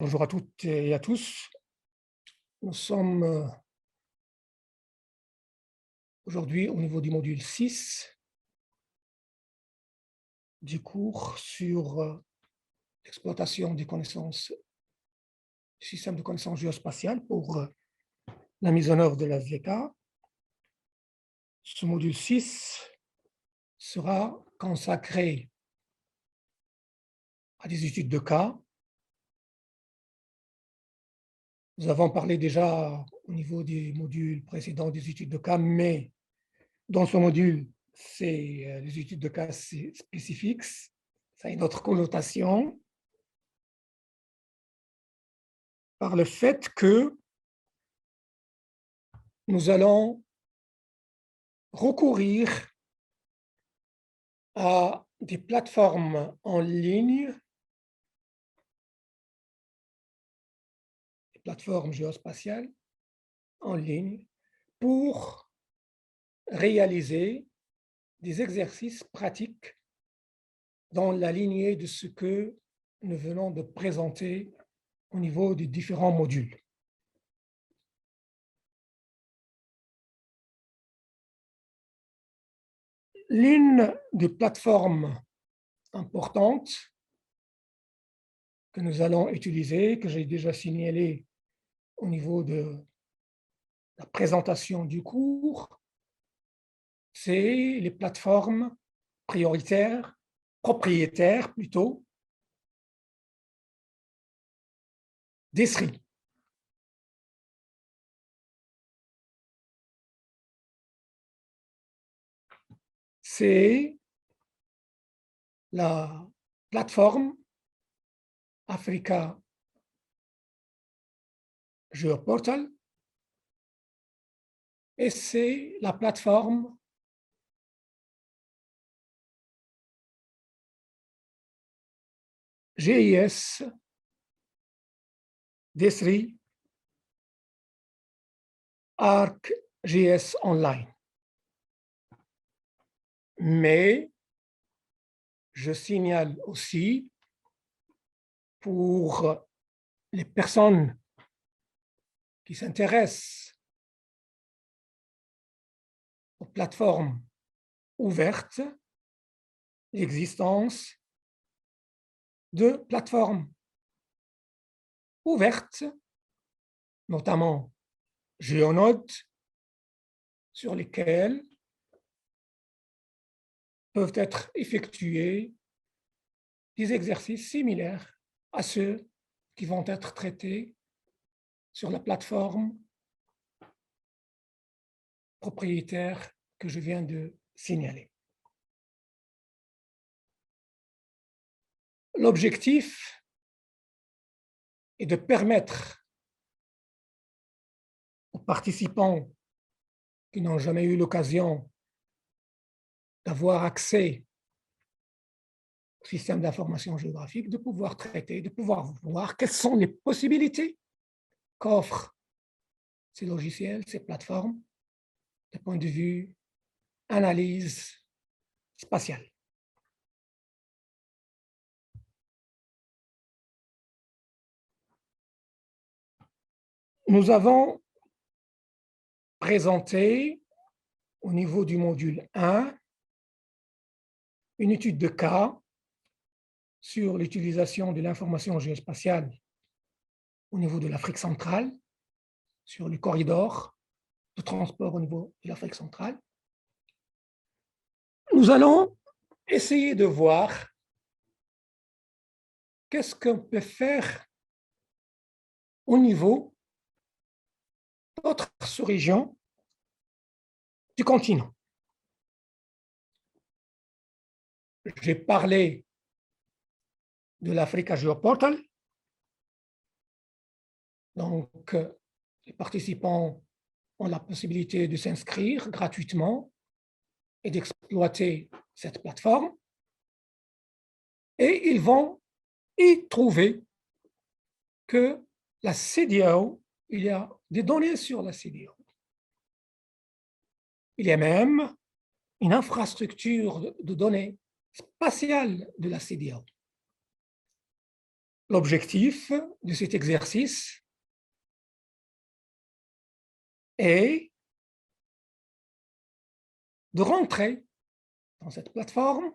Bonjour à toutes et à tous. Nous sommes aujourd'hui au niveau du module 6 du cours sur l'exploitation des connaissances, du système de connaissances géospatiales pour la mise en œuvre de la SDK. Ce module 6 sera consacré à des études de cas. Nous avons parlé déjà au niveau des modules précédents des études de cas, mais dans ce module, c'est les études de cas spécifiques. Ça a une autre connotation par le fait que nous allons recourir à des plateformes en ligne, des plateformes géospatiales en ligne, pour réaliser des exercices pratiques dans la lignée de ce que nous venons de présenter au niveau des différents modules. L'une des plateformes importantes que nous allons utiliser, que j'ai déjà signalé au niveau de la présentation du cours, c'est les plateformes propriétaires plutôt, d'Esri. C'est la plateforme Africa Geoportal et c'est la plateforme GIS d'Esri ArcGIS Online. Mais je signale aussi pour les personnes qui s'intéressent aux plateformes ouvertes, l'existence de plateformes ouvertes, notamment GeoNode, sur lesquelles peuvent être effectués des exercices similaires à ceux qui vont être traités sur la plateforme propriétaire que je viens de signaler. L'objectif est de permettre aux participants qui n'ont jamais eu l'occasion d'avoir accès au système d'information géographique, de pouvoir traiter, de pouvoir voir quelles sont les possibilités qu'offrent ces logiciels, ces plateformes, du point de vue analyse spatiale. Nous avons présenté au niveau du module 1 une étude de cas sur l'utilisation de l'information géospatiale au niveau de l'Afrique centrale, sur le corridor de transport au niveau de l'Afrique centrale. Nous allons essayer de voir qu'est-ce qu'on peut faire au niveau d'autres sous-régions du continent. J'ai parlé de l'Africa Geoportal. Donc, les participants ont la possibilité de s'inscrire gratuitement et d'exploiter cette plateforme. Et ils vont y trouver que la CDAO, il y a des données sur la CDAO. Il y a même une infrastructure de données spatiale de la CDAO. L'objectif de cet exercice est de rentrer dans cette plateforme,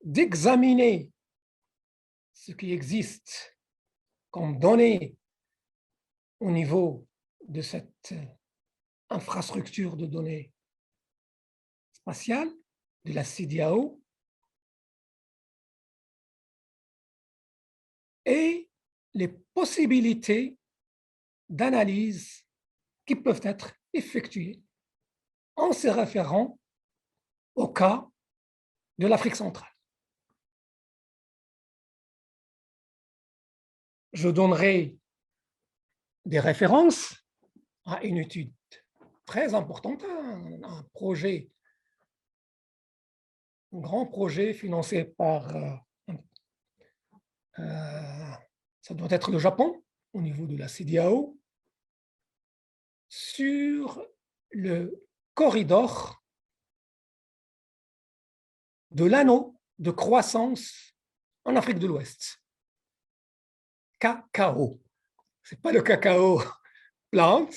d'examiner ce qui existe comme données au niveau de cette infrastructure de données spatiale, de la CDAO, et les possibilités d'analyse qui peuvent être effectuées en se référant au cas de l'Afrique centrale. Je donnerai des références à une étude très importante, un projet, un grand projet financé par, ça doit être le Japon, au niveau de la CDAO, sur le corridor de l'anneau de croissance en Afrique de l'Ouest. Cacao. Ce n'est pas le cacao plante,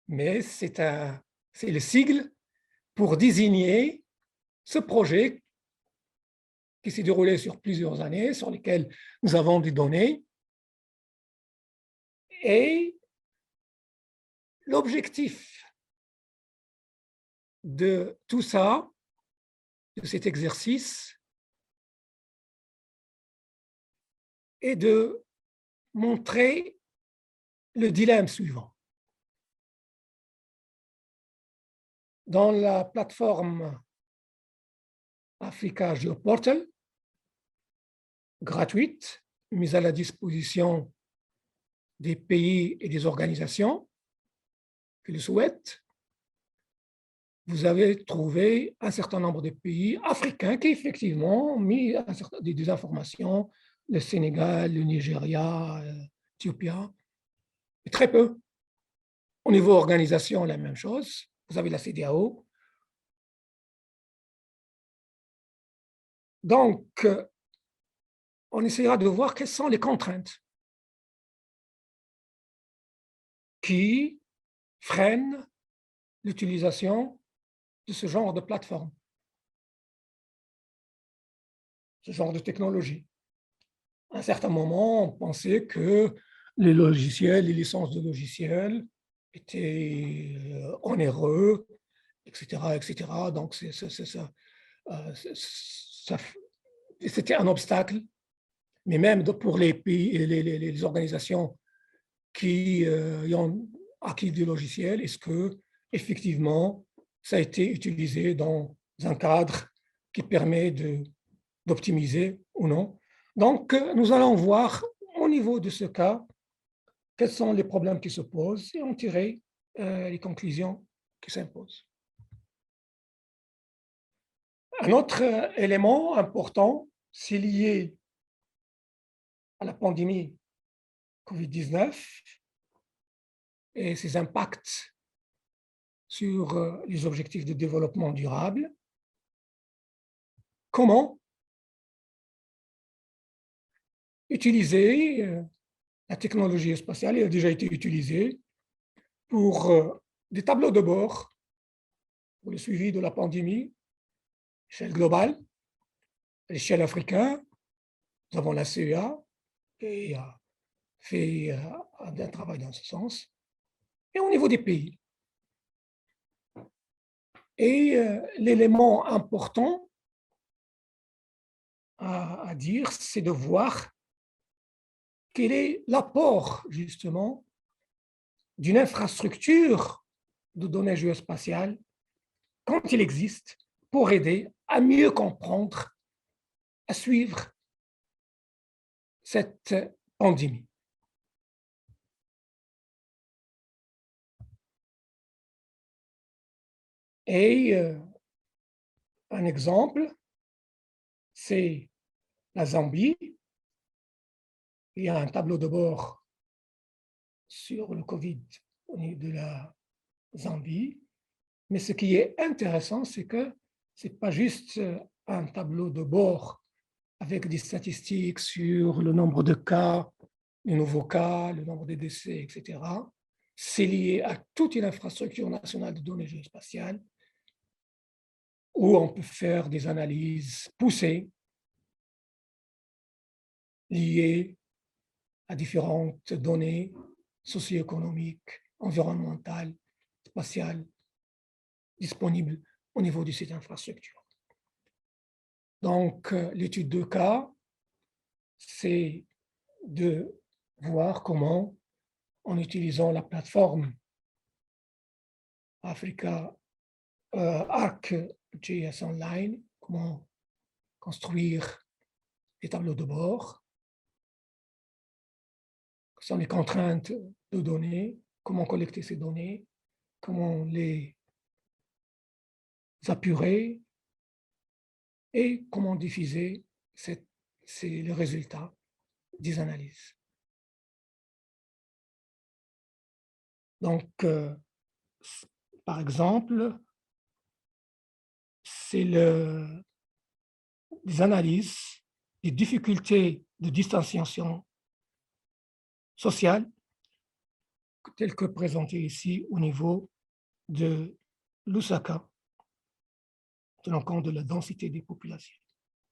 mais c'est le sigle pour désigner ce projet qui s'est déroulé sur plusieurs années, sur lesquelles nous avons des données. Et l'objectif de tout ça, de cet exercice, est de montrer le dilemme suivant. Dans la plateforme Africa Geoportal, gratuite, mise à la disposition des pays et des organisations qui le souhaitent, vous avez trouvé un certain nombre de pays africains qui effectivement ont mis des informations, le Sénégal, le Nigeria, l'Éthiopie, et très peu. Au niveau organisation, la même chose. Vous avez la CEDEAO. Donc, on essaiera de voir quelles sont les contraintes qui freinent l'utilisation de ce genre de plateforme, ce genre de technologie. À un certain moment, on pensait que les logiciels, les licences de logiciels étaient onéreux, etc., etc. Donc, c'était un obstacle. Mais même pour les pays, les organisations qui ont acquis des logiciels, est-ce que effectivement ça a été utilisé dans un cadre qui permet d'optimiser ou non? Donc, nous allons voir au niveau de ce cas quels sont les problèmes qui se posent et en tirer les conclusions qui s'imposent. Un autre élément important, c'est lié à la pandémie Covid-19 et ses impacts sur les objectifs de développement durable. Comment utiliser la technologie spatiale, elle a déjà été utilisée pour des tableaux de bord pour le suivi de la pandémie, à l'échelle globale, à l'échelle africaine. Nous avons la CEA qui a fait un travail dans ce sens, et au niveau des pays. Et l'élément important à dire, c'est de voir quel est l'apport, justement, d'une infrastructure de données géospatiales, quand il existe, pour aider à mieux comprendre, à suivre cette pandémie. Et un exemple, c'est la Zambie. Il y a un tableau de bord sur le Covid au niveau de la Zambie. Mais ce qui est intéressant, c'est que ce n'est pas juste un tableau de bord avec des statistiques sur le nombre de cas, les nouveaux cas, le nombre de décès, etc. C'est lié à toute une infrastructure nationale de données géospatiales où on peut faire des analyses poussées liées à différentes données socio-économiques, environnementales, spatiales, disponibles au niveau de cette infrastructure. Donc, l'étude de cas, c'est de voir comment, en utilisant la plateforme Africa ArcGIS Online, comment construire des tableaux de bord, quelles sont les contraintes de données, comment collecter ces données, comment les apurer et comment diffuser les résultats des analyses. Donc, par exemple, c'est les analyses des difficultés de distanciation sociale telles que présentées ici au niveau de Lusaka, tenant compte de la densité des populations.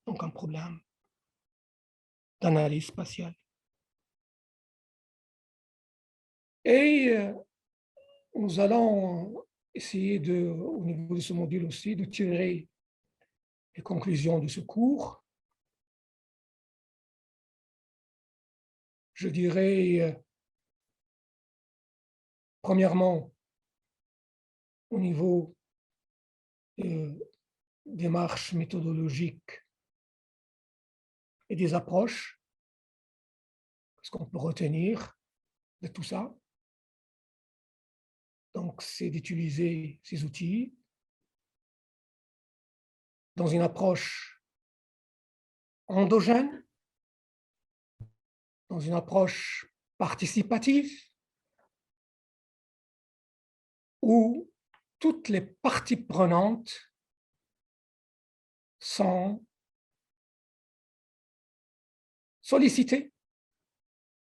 Donc, un problème d'analyse spatiale. Et nous allons essayer au niveau de ce module aussi, de tirer les conclusions de ce cours. Je dirais, premièrement, au niveau des démarches méthodologiques et des approches, ce qu'on peut retenir de tout ça. Donc, c'est d'utiliser ces outils dans une approche endogène, dans une approche participative, où toutes les parties prenantes sont sollicitées,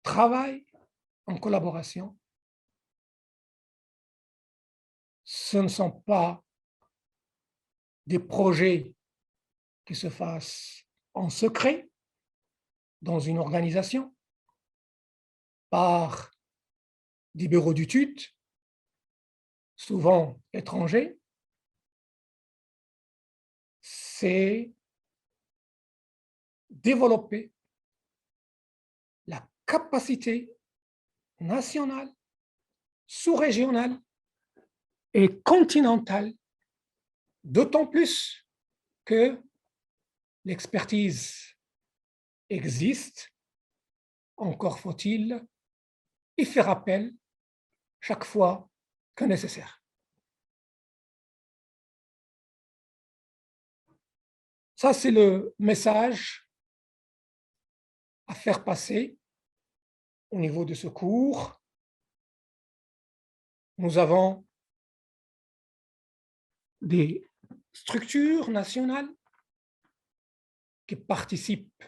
travaillent en collaboration. Ce ne sont pas des projets qui se fassent en secret dans une organisation par des bureaux d'études, souvent étrangers. C'est développer la capacité nationale, sous-régionale et continentale, d'autant plus que l'expertise existe, encore faut-il y faire appel chaque fois que nécessaire. Ça, c'est le message à faire passer au niveau de ce cours. Nous avons des structures nationales qui participent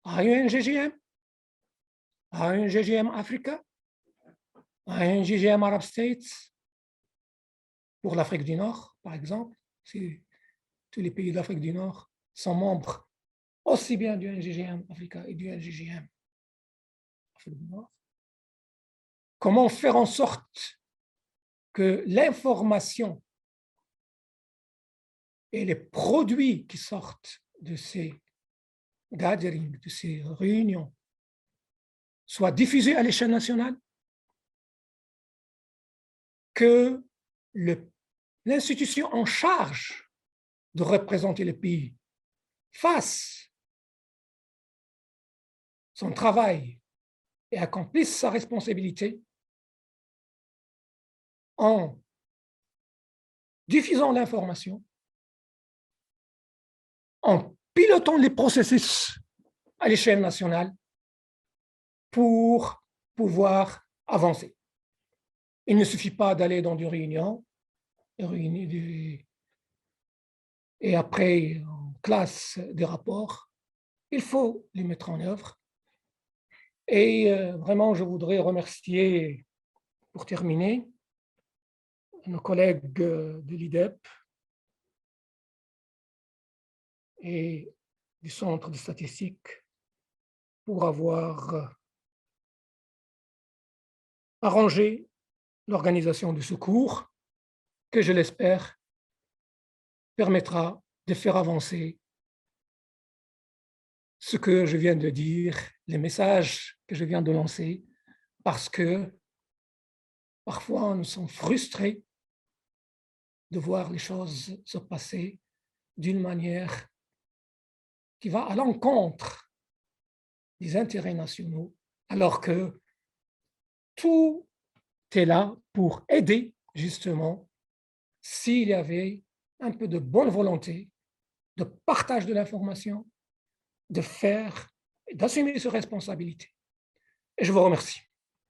à un GGM, à un GGM Africa, à un GGM Arab States, pour l'Afrique du Nord, par exemple. Tous les pays d'Afrique du Nord sont membres aussi bien du NGGM Africa et du NGGM Afrique du Nord. Comment faire en sorte que l'information et les produits qui sortent de ces gatherings, de ces réunions, soient diffusés à l'échelle nationale, que l'institution en charge de représenter le pays fasse son travail et accomplisse sa responsabilité en diffusant l'information, en pilotant les processus à l'échelle nationale pour pouvoir avancer. Il ne suffit pas d'aller dans des réunions et après on classe des rapports il faut les mettre en œuvre. Et vraiment, je voudrais remercier, pour terminer, nos collègues de l'IDEP et du Centre de statistique pour avoir arrangé l'organisation de ce cours que, je l'espère, permettra de faire avancer ce que je viens de dire, les messages que je viens de lancer, parce que parfois nous sommes frustrés de voir les choses se passer d'une manière qui va à l'encontre des intérêts nationaux, alors que tout est là pour aider justement s'il y avait un peu de bonne volonté, de partage de l'information, de faire, d'assumer ses responsabilités. Et je vous remercie.